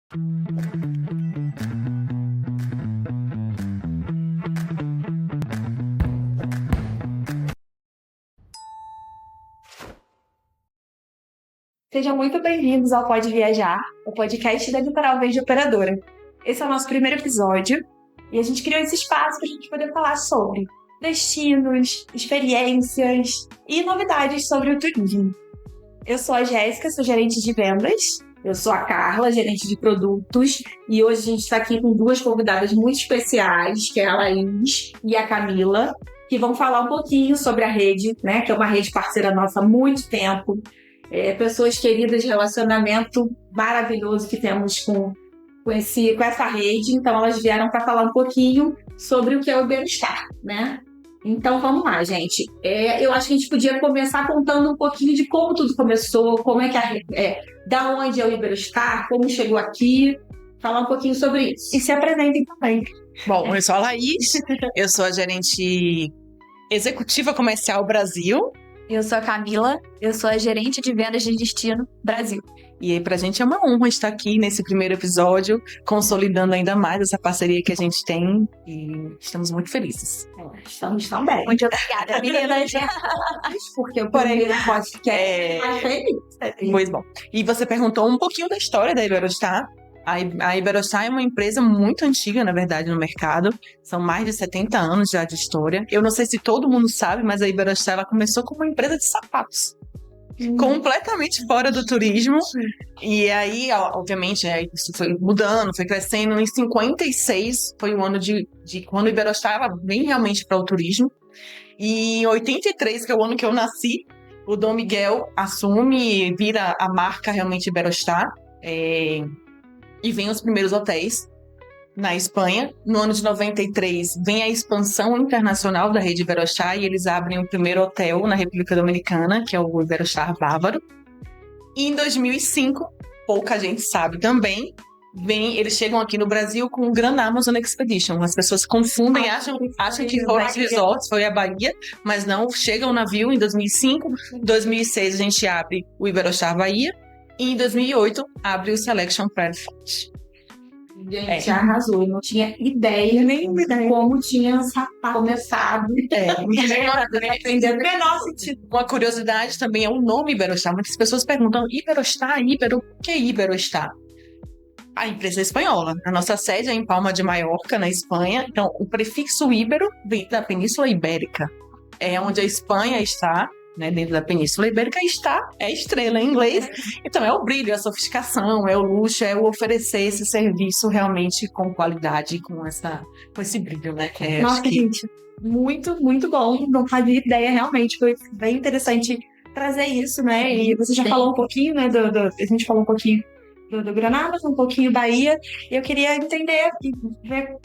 Sejam muito bem-vindos ao Pode Viajar, o podcast da Litoral Verde Operadora. Esse é o nosso primeiro episódio e a gente criou esse espaço para a gente poder falar sobre destinos, experiências e novidades sobre o turismo. Eu sou a Jéssica, sou gerente de vendas. Eu sou a Carla, gerente de produtos. E hoje a gente está aqui com duas convidadas muito especiais, que é a Laís e a Camila, que vão falar um pouquinho sobre a rede, né? Que é uma rede parceira nossa há muito tempo. Pessoas queridas, relacionamento maravilhoso que temos com essa rede. Então, elas vieram para falar um pouquinho sobre o que é o Iberostar, né? Então, vamos lá, gente. Eu acho que a gente podia começar contando um pouquinho de como tudo começou, como é que da onde é o Iberostar, como chegou aqui, falar um pouquinho sobre isso. E se apresentem também. Bom, eu sou a Laís, eu sou a gerente executiva comercial Brasil. Eu sou a Camila, eu sou a gerente de vendas de destino Brasil. E aí, pra gente é uma honra estar aqui nesse primeiro episódio, consolidando ainda mais essa parceria que a gente tem e estamos muito felizes. Estamos também. Muito obrigada, meninas. Porque o primeiro podcast mais feliz. Pois bom. E você perguntou um pouquinho da história da Iberostar. A Iberostar é uma empresa muito antiga, na verdade, no mercado. São mais de 70 anos já de história. Eu não sei se todo mundo sabe, mas a Iberostar ela começou como uma empresa de sapatos. Completamente fora do turismo. E aí, obviamente, isso foi mudando, foi crescendo. Em 56 foi o ano de quando a Iberostar ela vem realmente para o turismo. E em 83, que é o ano que eu nasci, o Dom Miguel assume e vira a marca realmente Iberostar. E vem os primeiros hotéis na Espanha. No ano de 93, vem a expansão internacional da rede Iberostar e eles abrem o primeiro hotel na República Dominicana, que é o Iberostar Bávaro. E em 2005, pouca gente sabe também, eles chegam aqui no Brasil com o Grand Amazon Expedition. As pessoas confundem, acham que foram os resorts, foi a Bahia, mas não, chega o navio em 2005. Em 2006, a gente abre o Iberostar Bahia. E em 2008, abre o Selection Praia Forte. Gente, arrasou. Eu não tinha ideia nem como tinha começado. Uma curiosidade também é o nome Iberostar. Muitas pessoas perguntam, Iberostar, o que é Iberostar? A empresa é espanhola. A nossa sede é em Palma de Maiorca, na Espanha. Então, o prefixo Ibero vem da Península Ibérica. É onde a Espanha está, né, dentro da Península Ibérica, é estrela em inglês. Então é o brilho, é a sofisticação, é o luxo, é o oferecer esse serviço realmente com qualidade, com esse brilho, né? Nossa, gente, muito, muito bom. Não fazia ideia, realmente. Foi bem interessante trazer isso, né? E você já falou um pouquinho, né? A gente falou um pouquinho do Granadas, um pouquinho Bahia. E eu queria entender e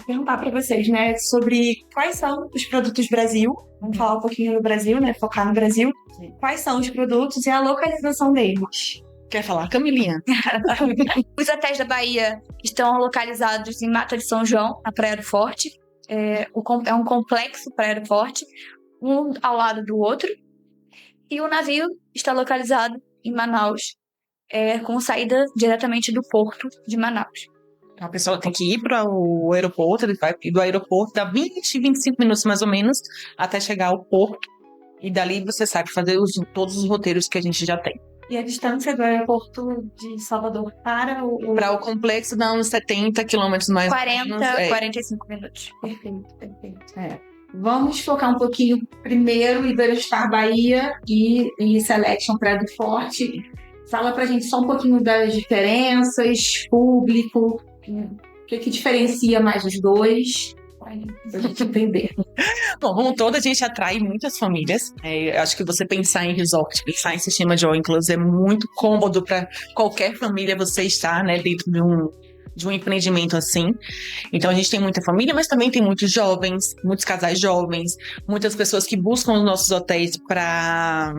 perguntar para vocês, né? Sobre quais são os produtos Brasil. Vamos falar um pouquinho do Brasil, né? Focar no Brasil. Quais são os produtos e a localização deles? Quer falar, Camilinha? Os hotéis da Bahia estão localizados em Mata de São João, na Praia do Forte. É um complexo Praia do Forte, um ao lado do outro. E o navio está localizado em Manaus, com saída diretamente do porto de Manaus. Então, a pessoa tem que ir para o aeroporto, ele vai do aeroporto, dá 25 minutos mais ou menos, até chegar ao porto. E dali você sabe fazer todos os roteiros que a gente já tem. E a distância do aeroporto de Salvador para o complexo dá uns 70 quilômetros mais 45 minutos. Perfeito. Vamos focar um pouquinho primeiro em Iberostar Bahia e Selection Praia do Forte. Fala pra gente só um pouquinho das diferenças, público, o que diferencia mais os dois, pra gente entender. Bom, como todo, a gente atrai muitas famílias. Acho que você pensar em resort, pensar em sistema de all inclusive é muito cômodo para qualquer família você estar, né, dentro de um empreendimento assim. Então a gente tem muita família, mas também tem muitos jovens, muitos casais jovens, muitas pessoas que buscam os nossos hotéis para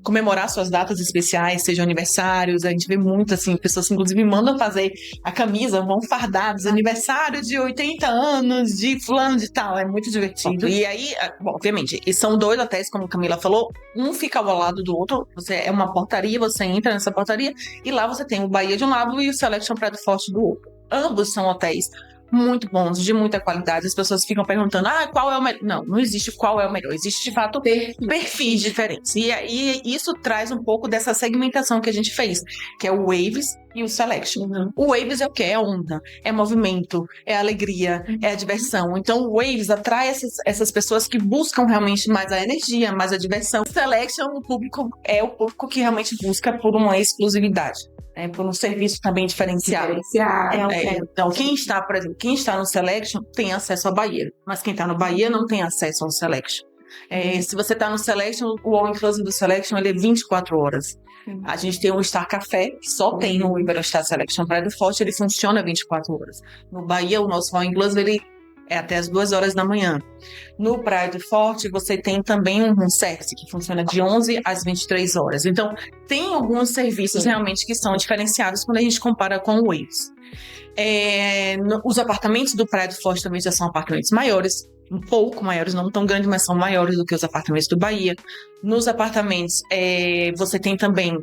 comemorar suas datas especiais, sejam aniversários. A gente vê muito, assim, pessoas que inclusive mandam fazer a camisa, vão fardados, aniversário de 80 anos, de fulano de tal, é muito divertido. E aí, bom, obviamente, e são 2 hotéis, como a Camila falou, um fica ao lado do outro, é uma portaria, você entra nessa portaria, e lá você tem o Bahia de um lado e o Selection Praia do Forte do outro. Ambos são hotéis muito bons, de muita qualidade. As pessoas ficam perguntando, qual é o melhor? Não existe qual é o melhor. Existe, de fato, perfis diferentes. E aí, isso traz um pouco dessa segmentação que a gente fez, que é o Waves e o Selection. O Waves é o quê? É onda, é movimento, é alegria, é a diversão. Então, o Waves atrai essas pessoas que buscam realmente mais a energia, mais a diversão. O Selection, o público que realmente busca por uma exclusividade. Por um serviço também diferenciado. Então, quem está, por exemplo, quem está no Selection tem acesso à Bahia, mas quem está no Bahia não tem acesso ao Selection. Se você está no Selection, o All Inclusive do Selection ele é 24 horas. A gente tem o Star Café, que só tem no Iberostar Selection Praia do Forte, ele funciona 24 horas. No Bahia, o nosso All Inclusive, ele é até as 2 horas da manhã. No Praia do Forte, você tem também um service que funciona de 11 às 23 horas. Então, tem alguns serviços realmente que são diferenciados quando a gente compara com o Waves. Os apartamentos do Praia do Forte também já são apartamentos maiores, um pouco maiores, não tão grandes, mas são maiores do que os apartamentos do Bahia. Nos apartamentos, você tem também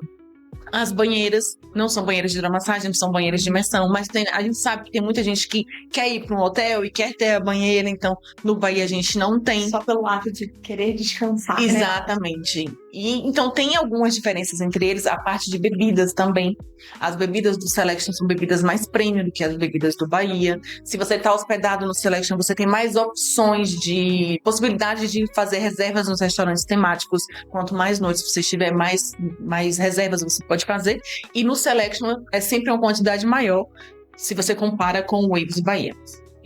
as banheiras, não são banheiras de hidromassagem, são banheiras de imersão, mas a gente sabe que tem muita gente que quer ir para um hotel e quer ter a banheira, então no Bahia a gente não tem. Só pelo ato de querer descansar. Exatamente. E, então tem algumas diferenças entre eles, a parte de bebidas também. As bebidas do Selection são bebidas mais premium do que as bebidas do Bahia. Se você está hospedado no Selection, você tem mais opções de possibilidade de fazer reservas nos restaurantes temáticos. Quanto mais noites você tiver, mais reservas você pode fazer. E no Selection é sempre uma quantidade maior se você compara com o Waves Bahia.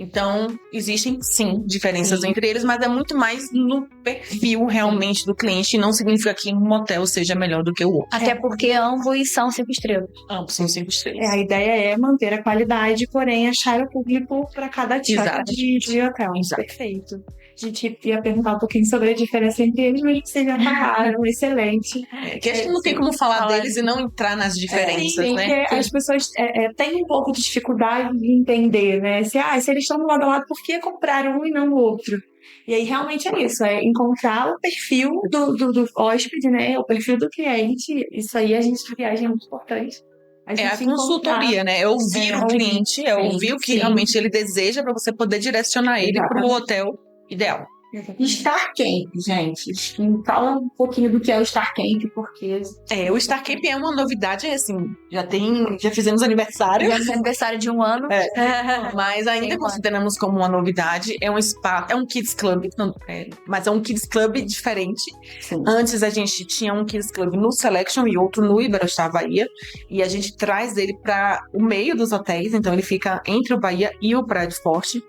Então, existem, sim, diferenças entre eles, mas é muito mais no perfil, realmente, do cliente. E não significa que um hotel seja melhor do que o outro. Até porque ambos são 5 estrelas. Ambos são 5 estrelas. A ideia é manter a qualidade, porém achar o público para cada tipo de hotel. Exato. Perfeito. A gente ia perguntar um pouquinho sobre a diferença entre eles, mas vocês já falaram, excelente. Que acho que não tem como falar deles e não entrar nas diferenças, né? Porque as pessoas têm um pouco de dificuldade de entender, né? Se eles estão do lado a lado, por que comprar um e não o outro? E aí, realmente é isso, é encontrar o perfil do hóspede, né? O perfil do cliente. Isso aí, a gente de viagem é muito importante. A consultoria, né? É ouvir o cliente, ouvir o que realmente ele deseja para você poder direcionar ele para o hotel ideal. Star Camp, gente. Fala um pouquinho do que é o Star Camp, porque... o Star Camp é uma novidade, assim, já fizemos aniversário. Já fizemos aniversário de 1 ano. Mas ainda consideramos como uma novidade. É um spa, é um Kids Club, mas é um Kids Club diferente. Sim. Antes a gente tinha um Kids Club no Selection e outro no Iberostar Bahia. E a gente traz ele para o meio dos hotéis, então ele fica entre o Bahia e o Praia do Forte.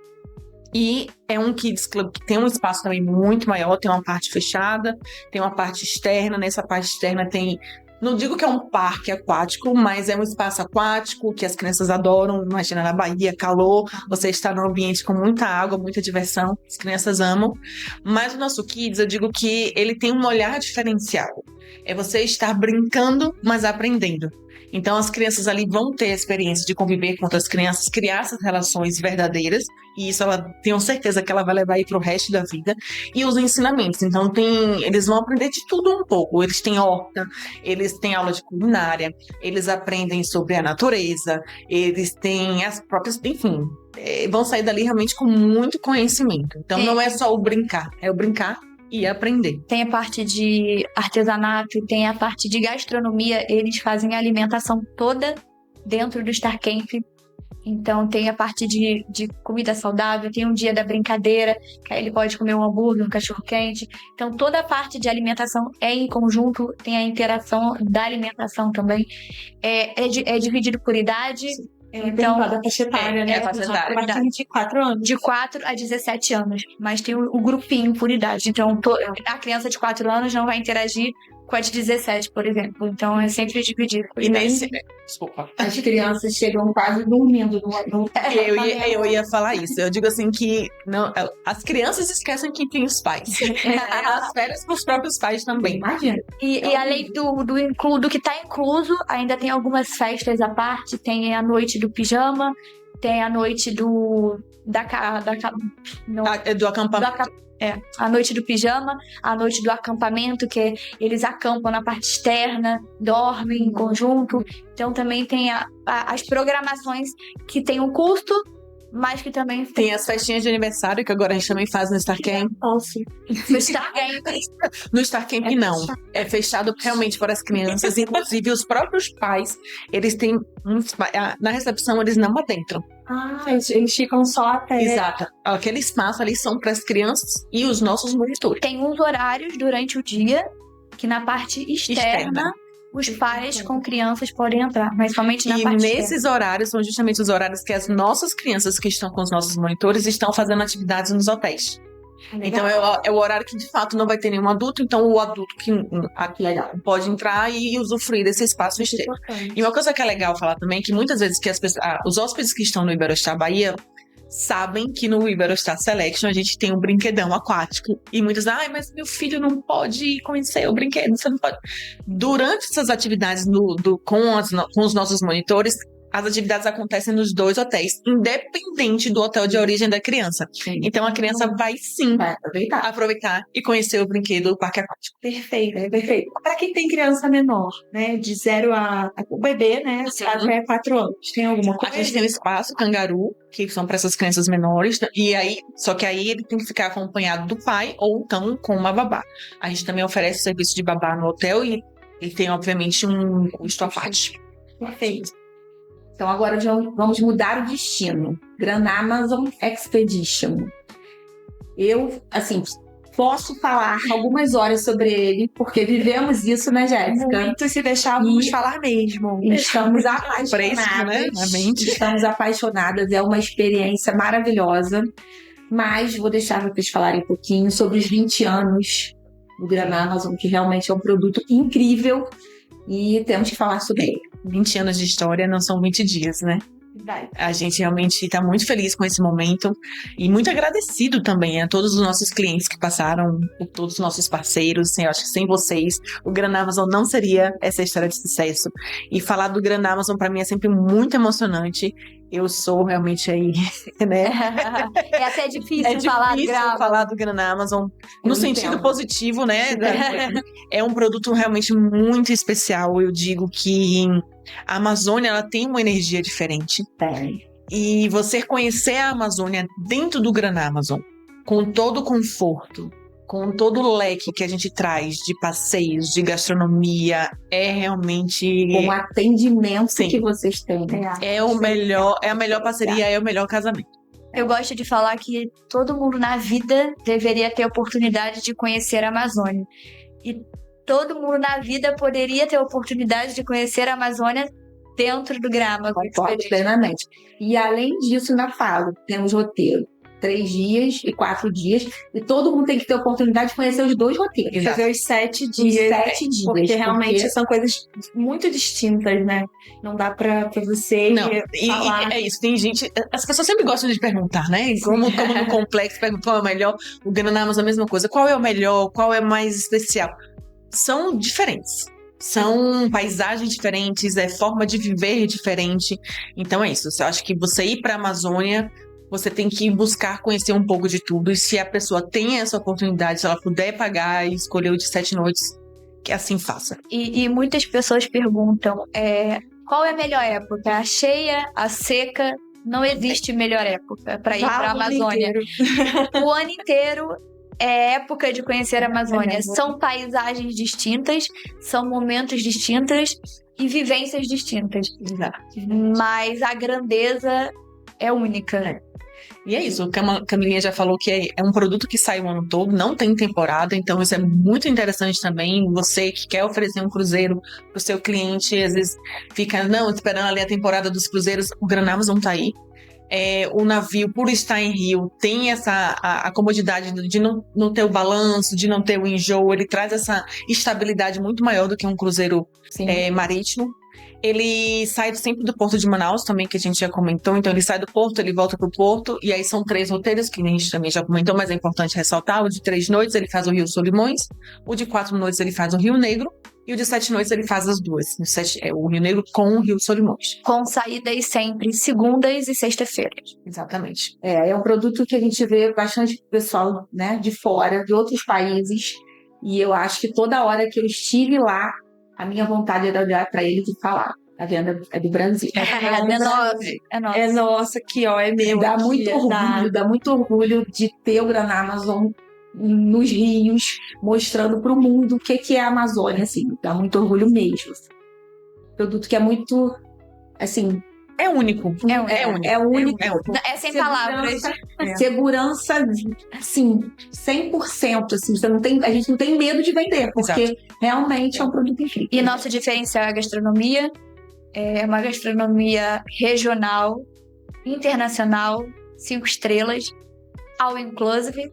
E é um Kids Club que tem um espaço também muito maior, tem uma parte fechada, tem uma parte externa. Nessa parte externa tem, não digo que é um parque aquático, mas é um espaço aquático que as crianças adoram. Imagina, na Bahia, calor, você está num ambiente com muita água, muita diversão, as crianças amam. Mas o nosso Kids, eu digo que ele tem um olhar diferenciado. É você estar brincando, mas aprendendo. Então, as crianças ali vão ter a experiência de conviver com outras crianças, criar essas relações verdadeiras, e isso ela tenho certeza que ela vai levar aí para o resto da vida. E os ensinamentos, então eles vão aprender de tudo um pouco. Eles têm horta, eles têm aula de culinária, eles aprendem sobre a natureza, eles têm as próprias, enfim, vão sair dali realmente com muito conhecimento. Então, não é só o brincar, é o brincar e aprender. Tem a parte de artesanato, tem a parte de gastronomia, eles fazem a alimentação toda dentro do Star Camp. Então tem a parte de comida saudável, tem um dia da brincadeira, que aí ele pode comer um hambúrguer, um cachorro-quente. Então toda a parte de alimentação é em conjunto, tem a interação da alimentação também. É dividido por idade. Então, a faixa etária, né? A faixa etária. De 4 anos. De 4 a 17 anos. Mas tem o grupinho por idade. Então, a criança de 4 anos não vai interagir com a de 17, por exemplo. Então é sempre dividido. E nesse... Desculpa. As crianças chegam quase dormindo no Eu ia falar isso. Eu digo assim que não, as crianças esquecem que tem os pais. As férias para os próprios pais também. Imagina. E além do que tá incluso, ainda tem algumas festas à parte. Tem a noite do pijama, tem a noite do acampamento. A noite do pijama, a noite do acampamento, que eles acampam na parte externa, dormem em conjunto. Então também tem as programações que tem um custo, mas que também tem as festinhas de aniversário, que agora a gente também faz no Star Camp. No Star Camp. No Star Camp não. É fechado realmente para as crianças. Inclusive, os próprios pais, eles têm... Na recepção, eles não adentram. Eles ficam só até... Exato. Aquele espaço ali são para as crianças e os nossos monitores. Tem uns horários durante o dia que na parte externa. Os pais com crianças podem entrar, mas somente na parte externa. E nesses horários são justamente os horários que as nossas crianças que estão com os nossos monitores estão fazendo atividades nos hotéis. Então é o horário que de fato não vai ter nenhum adulto, então o adulto que pode entrar e usufruir desse espaço externo. E uma coisa que é legal falar também é que muitas vezes que os hóspedes que estão no Iberostar Bahia sabem que no Iberostar Selection a gente tem um brinquedão aquático. E muitos mas meu filho não pode conhecer o brinquedo, você não pode. Durante essas atividades com os nossos monitores, as atividades acontecem nos 2 hotéis, independente do hotel de origem da criança. Sim. Então a criança vai aproveitar e conhecer o brinquedo do parque aquático. Perfeito. Para quem tem criança menor, né, de 0 a... O bebê, né, até 4 anos, tem alguma coisa? A gente tem um espaço Cangaru, que são para essas crianças menores, e aí, só que aí ele tem que ficar acompanhado do pai ou então com uma babá. A gente também oferece o serviço de babá no hotel e tem, obviamente, um custo à parte. Perfeito. Então agora já vamos mudar o destino. Grand Amazon Expedition. Eu, posso falar algumas horas sobre ele, porque vivemos isso, né, Jéssica? Muito, se deixar, vamos falar mesmo. Estamos apaixonadas. Fresco, né? Na mente. Estamos apaixonadas, é uma experiência maravilhosa. Mas vou deixar vocês falarem um pouquinho sobre os 20 anos do Grand Amazon, que realmente é um produto incrível e temos que falar sobre ele. 20 anos de história não são 20 dias, né? A gente realmente está muito feliz com esse momento e muito agradecido também a todos os nossos clientes que passaram, por todos os nossos parceiros. Eu acho que sem vocês o Grand Amazon não seria essa história de sucesso. E falar do Grand Amazon para mim é sempre muito emocionante. Eu sou realmente aí, né? É até difícil falar do Grand Amazon no sentido positivo, né? É um produto realmente muito especial. Eu digo que a Amazônia, ela tem uma energia diferente. E você conhecer a Amazônia dentro do Grand Amazon, com todo o conforto, com todo o leque que a gente traz de passeios, de gastronomia, é realmente... Com o atendimento que vocês têm. É a melhor parceria, é o melhor casamento. Eu gosto de falar que todo mundo na vida deveria ter a oportunidade de conhecer a Amazônia. E todo mundo na vida poderia ter a oportunidade de conhecer a Amazônia dentro do Grand Amazon. Concordo plenamente. E além disso, na Falo, temos roteiro. 3 dias e 4 dias. E todo mundo tem que ter a oportunidade de conhecer os 2 roteiros. Exato. Fazer os 7 dias. 7 dias. Porque realmente são coisas muito distintas, né? Não dá pra você falar. É isso, tem gente... As pessoas sempre gostam de perguntar, né? Como no complexo, perguntam qual é o melhor. O Grand Amazon é a mesma coisa. Qual é o melhor? Qual é mais especial? São diferentes. São paisagens diferentes, é forma de viver diferente. Então é isso. Eu acho que você ir pra Amazônia... Você tem que buscar conhecer um pouco de tudo. E se a pessoa tem essa oportunidade, se ela puder pagar e escolher o de 7 noites, que assim faça. E muitas pessoas perguntam, qual é a melhor época? A cheia, a seca? Não existe melhor época para ir para a Amazônia. O ano inteiro é época de conhecer a Amazônia. São paisagens distintas, são momentos distintos e vivências distintas. Exato. Mas a grandeza é única. E é isso, a Camilinha já falou que é um produto que sai o ano todo, não tem temporada, então isso é muito interessante também. Você que quer oferecer um cruzeiro para o seu cliente, às vezes fica, esperando ali a temporada dos cruzeiros, o Grand Amazon tá aí. O navio, por estar em rio, tem a comodidade de não ter o balanço, de não ter o enjoo. Ele traz essa estabilidade muito maior do que um cruzeiro marítimo. Ele sai sempre do Porto de Manaus também, que a gente já comentou. Então, ele sai do Porto, ele volta pro Porto. E aí são 3 roteiros, que a gente também já comentou, mas é importante ressaltar. O de 3 noites, ele faz o Rio Solimões. O de 4 noites, ele faz o Rio Negro. E o de 7 noites, ele faz as duas. O Rio Negro com o Rio Solimões. Com saídas sempre segundas e sexta-feiras. Exatamente. É um produto que a gente vê bastante pessoal, né, de fora, de outros países. E eu acho que toda hora que eu estive lá, a minha vontade era olhar para eles e falar: a venda é do Brasil. É nossa, aqui, ó, é meu. Dá muito orgulho de ter o Graná Amazon nos rios, mostrando para o mundo o que é a Amazônia, assim. Dá muito orgulho mesmo. Produto que é muito, assim... É único. É único. É sem palavras. Segurança, assim, 100%. Assim, a gente não tem medo de vender, porque realmente é um produto incrível. E nosso diferencial é a gastronomia. É uma gastronomia regional, internacional, 5 estrelas, all inclusive.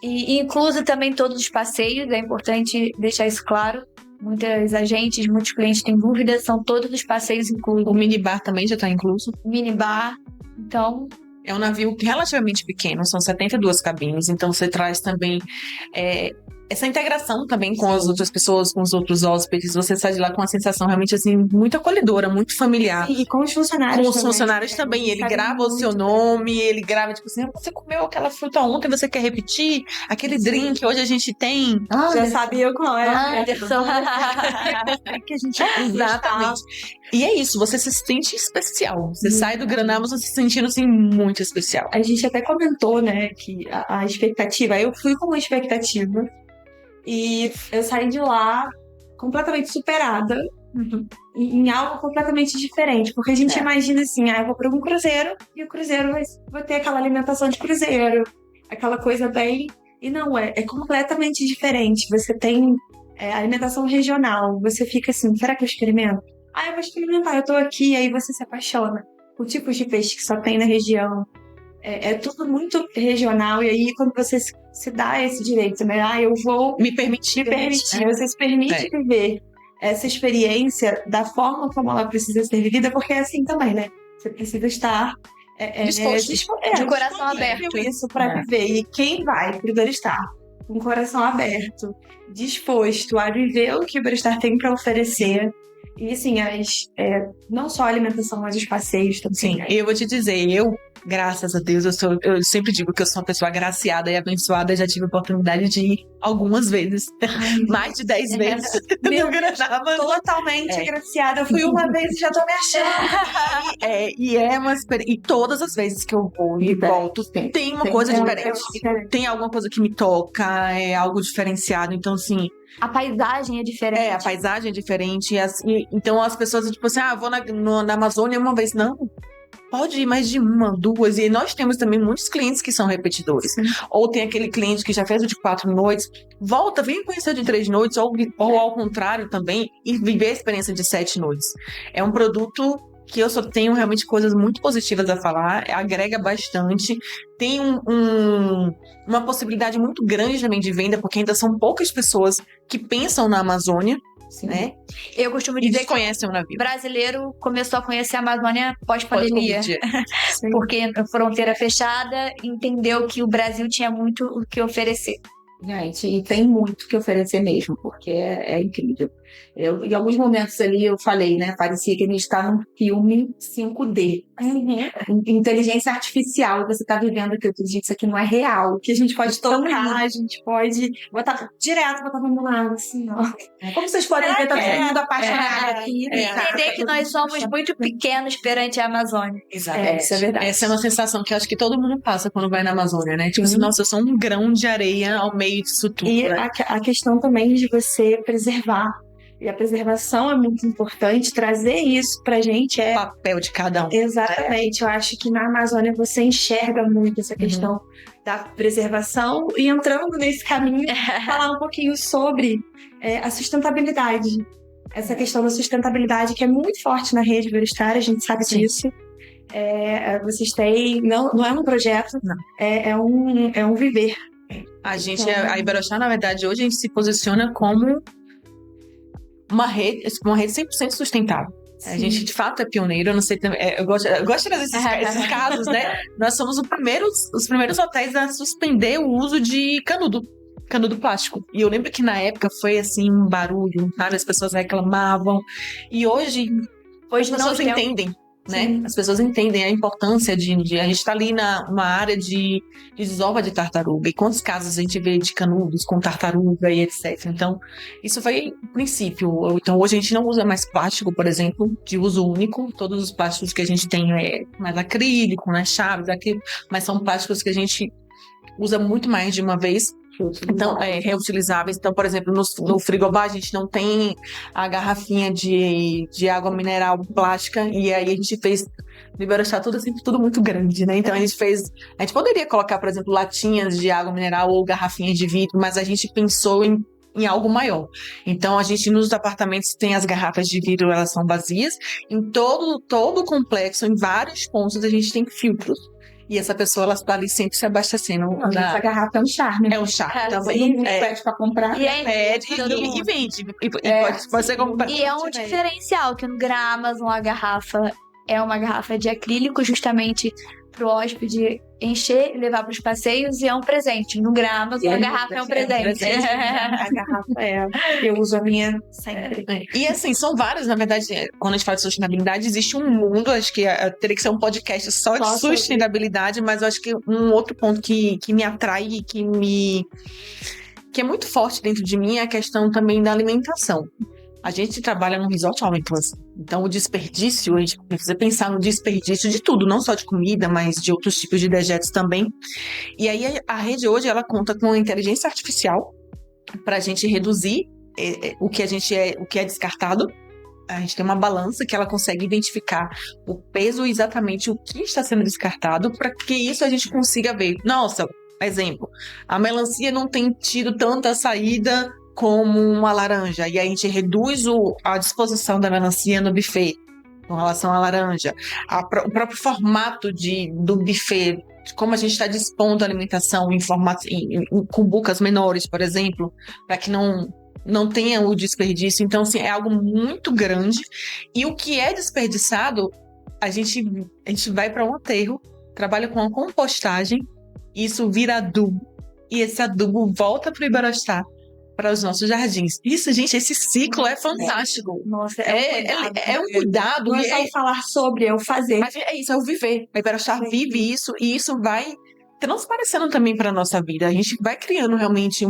E incluso também todos os passeios, é importante deixar isso claro. Muitos agentes, muitos clientes têm dúvidas, são todos os passeios incluídos. O minibar também já está incluso. Minibar, então... É um navio relativamente pequeno, são 72 cabines, então você traz também essa integração também com as outras pessoas, com os outros hóspedes. Você sai de lá com uma sensação realmente assim, muito acolhedora, muito familiar. E com os funcionários Com os funcionários também. Ele grava o seu nome, ele grava, tipo assim, você comeu aquela fruta ontem, você quer repetir? Aquele drink hoje a gente tem. Já sabia qual é. Que a gente... Exatamente. E é isso, você se sente especial. Você sai do Graná Amazon se sentindo assim, muito especial. A gente até comentou, né, que a expectativa, eu fui com uma expectativa e eu saí de lá completamente superada em algo completamente diferente, porque a gente imagina assim, eu vou para um cruzeiro e o cruzeiro vai ter aquela alimentação de cruzeiro, aquela coisa bem... E não, é completamente diferente. Você tem alimentação regional, você fica assim, será que eu experimento? Eu vou experimentar, eu tô aqui, aí você se apaixona por tipos de peixe que só tem na região. É tudo muito regional, e aí quando você se dá esse direito, né? Eu vou me permitir. Você se permite viver essa experiência da forma como ela precisa ser vivida, porque é assim também, né? Você precisa estar de coração aberto. Isso para viver. E quem vai pro Iberostar com o coração aberto, disposto a viver o que o Iberostar tem para oferecer. E assim, não só a alimentação, mas os passeios também. Sim, eu vou te dizer, graças a Deus, eu sempre digo que eu sou uma pessoa agraciada e abençoada. Já tive a oportunidade de ir algumas vezes, mais de 10 vezes. Meu Deus, totalmente agraciada. Eu fui uma vez e já tô me achando. E todas as vezes que eu vou e volto, tem uma coisa diferente. Tem alguma coisa que me toca, é algo diferenciado. Então, assim... A paisagem é diferente. A paisagem é diferente. Então as pessoas, tipo assim, vou na Amazônia uma vez. Não, pode ir mais de uma, 2. E nós temos também muitos clientes que são repetidores. Sim. Ou tem aquele cliente que já fez o de 4 noites, volta, vem conhecer o de 3 noites, ou ao contrário também, e viver a experiência de 7 noites. É um produto que eu só tenho realmente coisas muito positivas a falar, agrega bastante, tem uma possibilidade muito grande também de venda, porque ainda são poucas pessoas que pensam na Amazônia, né? Eu costumo dizer que conhecem o navio. O brasileiro começou a conhecer a Amazônia pós-pandemia, porque a fronteira fechada, entendeu que o Brasil tinha muito o que oferecer. Gente, e tem muito que oferecer mesmo, porque é incrível. Em alguns momentos ali eu falei, né? Parecia que a gente está num filme 5D. Inteligência artificial, você está vivendo aquilo que isso aqui não é real. Que a gente pode tocar, a gente pode botar no lado, assim, ó. Como vocês podem ver, tá todo mundo apaixonado aqui. Entender que nós somos muito pequenos perante a Amazônia. Exatamente. Isso é verdade. Essa é uma sensação que eu acho que todo mundo passa quando vai na Amazônia, né? Tipo assim, nossa, eu sou um grão de areia ao meio disso tudo. E a questão também de você preservar. E a preservação é muito importante, trazer isso pra gente o papel de cada um. Exatamente, eu acho que na Amazônia você enxerga muito essa questão da preservação e entrando nesse caminho, falar um pouquinho sobre a sustentabilidade. Essa questão da sustentabilidade que é muito forte na rede Iberostar, a gente sabe disso. Vocês têm... Não é um projeto, Não. É um viver. A Iberostar, na verdade, hoje a gente se posiciona como uma rede 100% sustentável. A gente, de fato, é pioneiro. Eu não sei, eu gosto de trazer esses casos, né? Nós somos os primeiros hotéis a suspender o uso de canudo plástico. E eu lembro que na época foi assim um barulho, sabe? As pessoas reclamavam. E hoje as pessoas entendem, né? Sim. As pessoas entendem a importância de a gente estar ali numa área de desova de tartaruga. E quantos casos a gente vê de canudos com tartaruga e etc. Então, isso foi o princípio. Então, hoje a gente não usa mais plástico, por exemplo, de uso único. Todos os plásticos que a gente tem é mais acrílico, né? Chaves, aquilo. Mas são plásticos que a gente usa muito mais de uma vez. Então, reutilizáveis. Então, por exemplo, no frigobar a gente não tem a garrafinha de água mineral plástica, e aí a gente fez no Iberostar tudo muito grande, né? Então a gente poderia colocar, por exemplo, latinhas de água mineral ou garrafinhas de vidro, mas a gente pensou em algo maior. Então, a gente nos apartamentos tem as garrafas de vidro, elas são vazias. Em todo o complexo, em vários pontos, a gente tem filtros. E essa pessoa, ela está ali sempre se abastecendo. Essa garrafa é um charme. É um charme também. Todo mundo pede pra comprar. E aí, Pede e vende. Pode ser como... E é um diferencial, que no Amazon a garrafa é uma garrafa de acrílico, justamente pro hóspede encher e levar para os passeios, e é um presente. No Amazon a garrafa é um presente. A garrafa eu uso a minha sempre. E assim, são várias, na verdade, quando a gente fala de sustentabilidade, existe um mundo, acho que teria que ser um podcast só de sustentabilidade, mas eu acho que um outro ponto que me atrai e que é muito forte dentro de mim é a questão também da alimentação. A gente trabalha num resort all inclusive. Então, o desperdício, a gente precisa pensar no desperdício de tudo, não só de comida, mas de outros tipos de dejetos também. E aí, a rede hoje, ela conta com inteligência artificial para a gente reduzir o que é descartado. A gente tem uma balança que ela consegue identificar o peso exatamente o que está sendo descartado, para que isso a gente consiga ver. Nossa, exemplo, a melancia não tem tido tanta saída como uma laranja, e aí a gente reduz a disposição da melancia no buffet com relação à laranja. O próprio formato do buffet, como a gente está dispondo a alimentação em cumbucas menores, por exemplo, para que não tenha o desperdício. Então, assim, é algo muito grande. E o que é desperdiçado, a gente vai para um aterro, trabalha com a compostagem, isso vira adubo. E esse adubo volta para o Iberostar, para os nossos jardins. Isso, gente, esse ciclo é fantástico. Nossa, é um cuidado. Não é só falar sobre, é o fazer. Mas é isso, é o viver. A Iberostar vive isso, e isso vai transparecendo também para a nossa vida. A gente vai criando realmente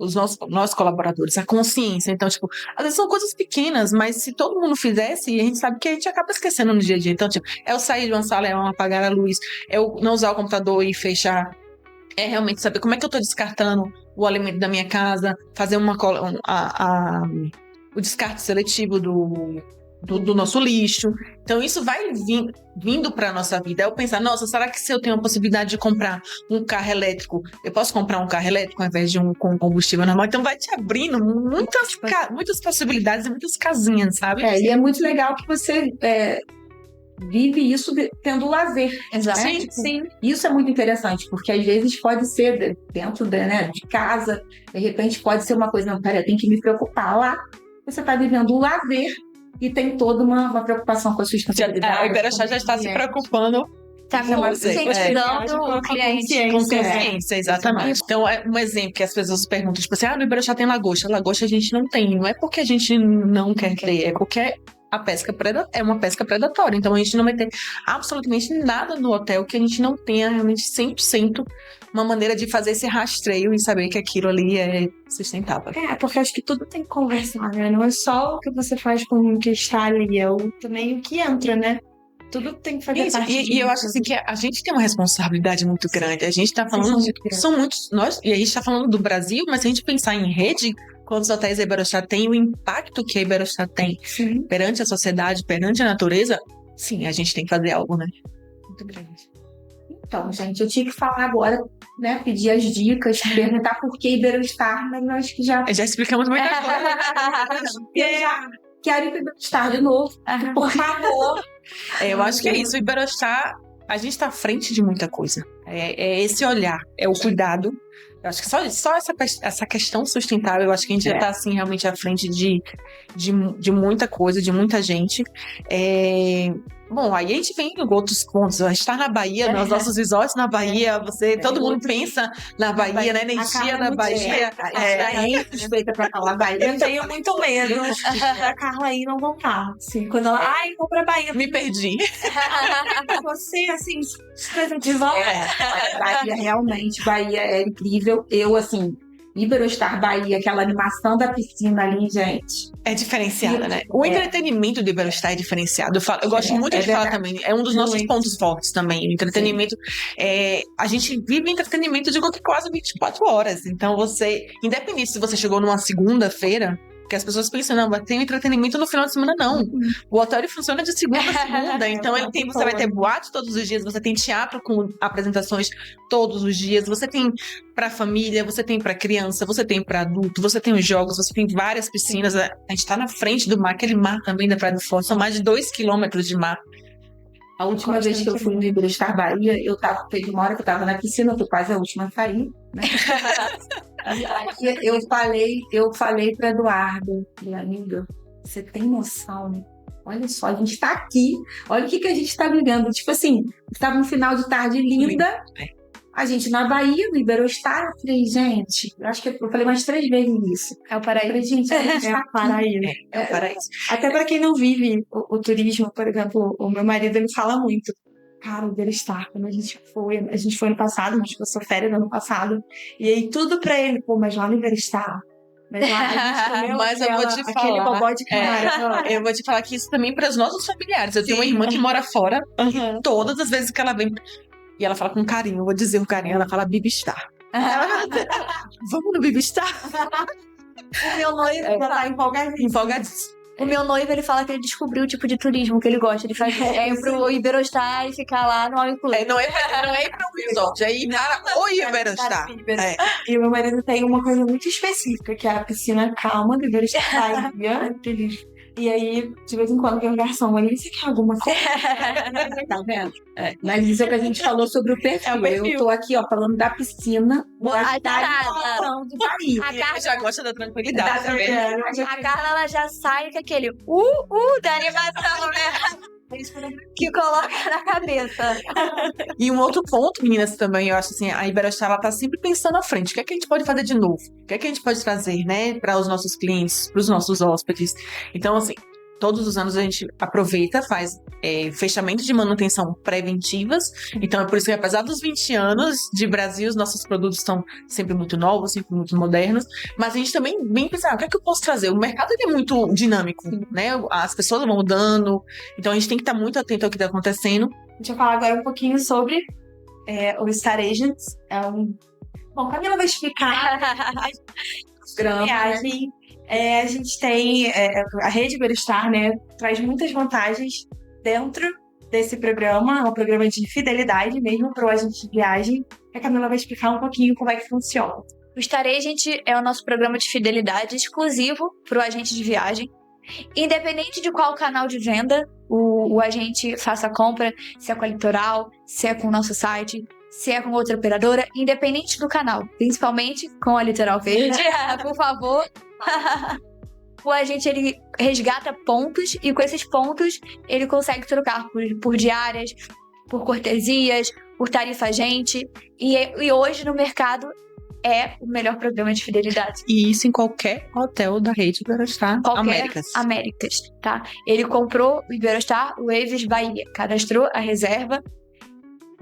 os nossos colaboradores, a consciência. Então, tipo, às vezes são coisas pequenas, mas se todo mundo fizesse, a gente sabe que a gente acaba esquecendo no dia a dia. Então, tipo, é eu sair de uma sala, é eu apagar a luz, é eu não usar o computador e fechar. É realmente saber como é que eu estou descartando o alimento da minha casa, fazer o descarte seletivo do nosso lixo. Então, isso vai vindo para a nossa vida. Eu pensar, nossa, será que se eu tenho a possibilidade de comprar um carro elétrico, eu posso comprar um carro elétrico ao invés de um com combustível normal? Então, vai te abrindo muitas possibilidades e muitas casinhas, sabe? E é muito legal que você vive isso tendo lazer. Exato. Né? Sim. Isso é muito interessante, porque às vezes pode ser dentro de casa, de repente pode ser uma coisa, não, pera, eu tenho que me preocupar. Lá você está vivendo o lazer e tem toda uma preocupação com a sustentabilidade. A Iberostar já está se preocupando. Está conscientizando o cliente. Com consciência, exatamente. Então, um exemplo que as pessoas perguntam, tipo assim, no Iberostar tem lagosta. Lagosta a gente não tem. Não é porque a gente não quer ter, é porque a pesca é uma pesca predatória. Então, a gente não vai ter absolutamente nada no hotel que a gente não tenha realmente 100% uma maneira de fazer esse rastreio e saber que aquilo ali é sustentável. Porque acho que tudo tem que conversar, né? Não é só o que você faz com o que está ali, é também o que entra, né? Tudo tem que fazer parte e eu acho assim que a gente tem uma responsabilidade muito grande. A gente está falando são muitos, e a gente está falando do Brasil, mas se a gente pensar em rede, quantos hotéis a Iberostar tem, o impacto que a Iberostar tem perante a sociedade, perante a natureza, sim, a gente tem que fazer algo, né? Muito grande. Então, gente, eu tinha que falar agora, né? Pedir as dicas, perguntar por que Iberostar, mas eu acho que já explicamos muita coisa. Eu já quero ir para Iberostar de novo. Por favor, Eu acho que é isso. O Iberostar, a gente está à frente de muita coisa. É esse olhar, é o cuidado. Eu acho que só essa questão sustentável, eu acho que a gente já está assim, realmente à frente de muita coisa, de muita gente. Bom, aí a gente vem em outros pontos. A gente está na Bahia, nos nossos resorts na Bahia, todo mundo pensa na Bahia, né? Energia na Bahia. É suspeita pra falar Bahia. Eu tenho muito medo da Carla aí não voltar. Assim, quando ela, vou pra Bahia. Me perdi. Você, assim, de volta. Bahia, realmente, Bahia é incrível. Eu, assim, Iberostar Bahia, aquela animação da piscina ali, gente. É diferenciada, né? O entretenimento do Iberostar é diferenciado. Eu gosto muito de falar também. É um dos nossos pontos fortes também. O entretenimento. A gente vive entretenimento, digo que quase 24 horas. Então você, independente se você chegou numa segunda-feira, porque as pessoas pensam, não, mas tem entretenimento no final de semana, não. O hotel ele funciona de segunda a segunda. Então você vai ter boate todos os dias, você tem teatro com apresentações todos os dias, você tem pra família, você tem pra criança, você tem pra adulto, você tem os jogos, você tem várias piscinas. A gente tá na frente do mar, aquele mar também da Praia do Forte, são mais de 2 quilômetros de mar. A última vez que eu fui no Iberostar Bahia, teve uma hora que eu tava na piscina, eu tô quase a última a sair, né? Eu falei para Eduardo, minha amiga, você tem noção, né? Olha só, a gente tá aqui, olha o que a gente tá brigando. Tipo assim, estava um final de tarde linda, a gente na Bahia, no Iberostar, eu falei, gente, eu acho que eu falei mais 3 vezes isso. É o paraíso. Eu falei, gente, a gente tá paraíso. É o paraíso. Até para quem não vive o turismo, por exemplo, o meu marido, ele fala muito. Cara, o Iberostar, quando a gente foi ano passado, a gente passou férias no ano passado, e aí tudo pra ele, mas lá no Iberostar, mas lá a gente comeu mas eu vou te falar, aquele bobó de camarão. Eu vou te falar que isso também para os nossos familiares. Eu tenho uma irmã que mora fora, e todas as vezes que ela vem, e ela fala com carinho, eu vou dizer com carinho, ela fala Bibistar. Vamos no Bibistar? O meu noivo tá empolgadíssimo. O meu noivo, ele fala que ele descobriu o tipo de turismo que ele gosta de fazer. É ir pro Iberostar e ficar lá no All Inclusive. Não é ir pro resort, é ir para o Iberostar. E o meu marido tem uma coisa muito específica, que é a piscina calma do Iberostar Bahia. E aí, de vez em quando, vem um garçom, ele você quer alguma coisa? Tá vendo? Mas isso é o que a gente falou sobre o perfil. Eu tô aqui, ó, falando da piscina. do Bahia. A Carla já gosta da tranquilidade. A Carla, ela já sai com aquele da animação, né? Que coloca na cabeça. E um outro ponto, meninas, também, eu acho assim, a Iberostar, ela tá sempre pensando à frente. O que é que a gente pode fazer de novo? O que é que a gente pode trazer, né, para os nossos clientes, para os nossos hóspedes? Então, assim, todos os anos a gente aproveita, faz fechamento de manutenção preventivas. Então, é por isso que, apesar dos 20 anos de Brasil, os nossos produtos estão sempre muito novos, sempre muito modernos. Mas a gente também vem pensar, o que é que eu posso trazer? O mercado é muito dinâmico, né? As pessoas vão mudando. Então, a gente tem que estar muito atento ao que está acontecendo. Deixa eu falar agora um pouquinho sobre o Star Agents. Bom, Camila vai explicar a viagem. A gente tem a rede Iberostar, né, traz muitas vantagens dentro desse programa, é um programa de fidelidade mesmo para o agente de viagem. A Camila vai explicar um pouquinho como é que funciona. O Star Agent é o nosso programa de fidelidade exclusivo para o agente de viagem. Independente de qual canal de venda o agente faça a compra, se é com a Litoral, se é com o nosso site, se é com outra operadora, independente do canal, principalmente com a Litoral Verde, por favor. O agente, ele resgata pontos e com esses pontos ele consegue trocar por diárias, por cortesias, por tarifa agente. E hoje no mercado é o melhor programa de fidelidade. E isso em qualquer hotel da rede Iberostar Américas, tá? Ele comprou o Iberostar Waves Bahia, cadastrou a reserva,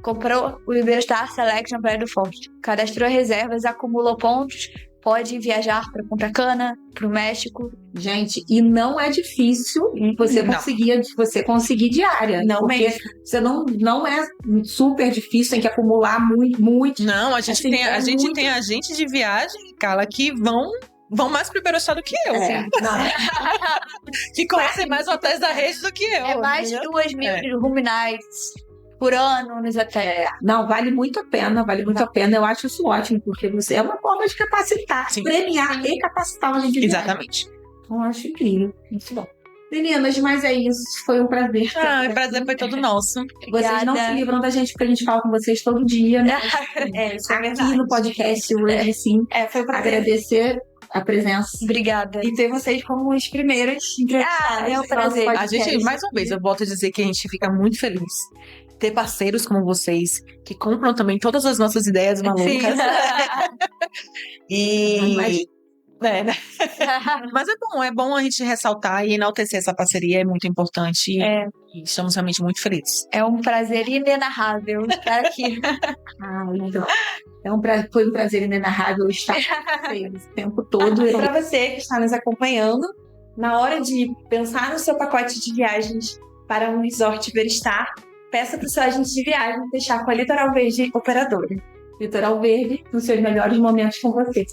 comprou o Iberostar Selection Praia do Forte, cadastrou reservas, acumulou pontos, pode viajar para Punta Cana, para o México. Gente, e não é difícil você conseguir diária. Não mesmo. Você não é super difícil, tem que acumular muito. Não, a gente tem agente de viagem, Carla, que vão mais pro Iberostar do que eu. Que conhecem mais hotéis da rede do que eu. É mais de 2.000 room nights por ano nos hotéis. Não, vale muito a pena, Eu acho isso ótimo, porque é uma forma de capacitar, premiar e capacitar o agente de viagem. Exatamente. Então, eu acho incrível. Muito bom. Meninas, mas é isso. Foi um prazer. O prazer foi todo nosso. Vocês não se livram da gente, porque a gente fala com vocês todo dia, né? Isso é Aqui verdade. no podcast hoje, sim. Foi um prazer. Agradecer a presença. Obrigada. E ter vocês como os primeiros entrevistados. É um prazer. A gente, mais uma vez, eu volto a dizer que a gente fica muito feliz. Ter parceiros como vocês, que compram também todas as nossas ideias malucas. E... né? Mas é bom a gente ressaltar e enaltecer essa parceria, é muito importante. E estamos realmente muito felizes. É um prazer inenarrável estar aqui. Então, foi um prazer inenarrável estar com vocês o tempo todo. Para você que está nos acompanhando, na hora de pensar no seu pacote de viagens para um resort Iberostar, peça para o seu agente de viagem deixar com a Litoral Verde Operadora. Litoral Verde, nos seus melhores momentos com você.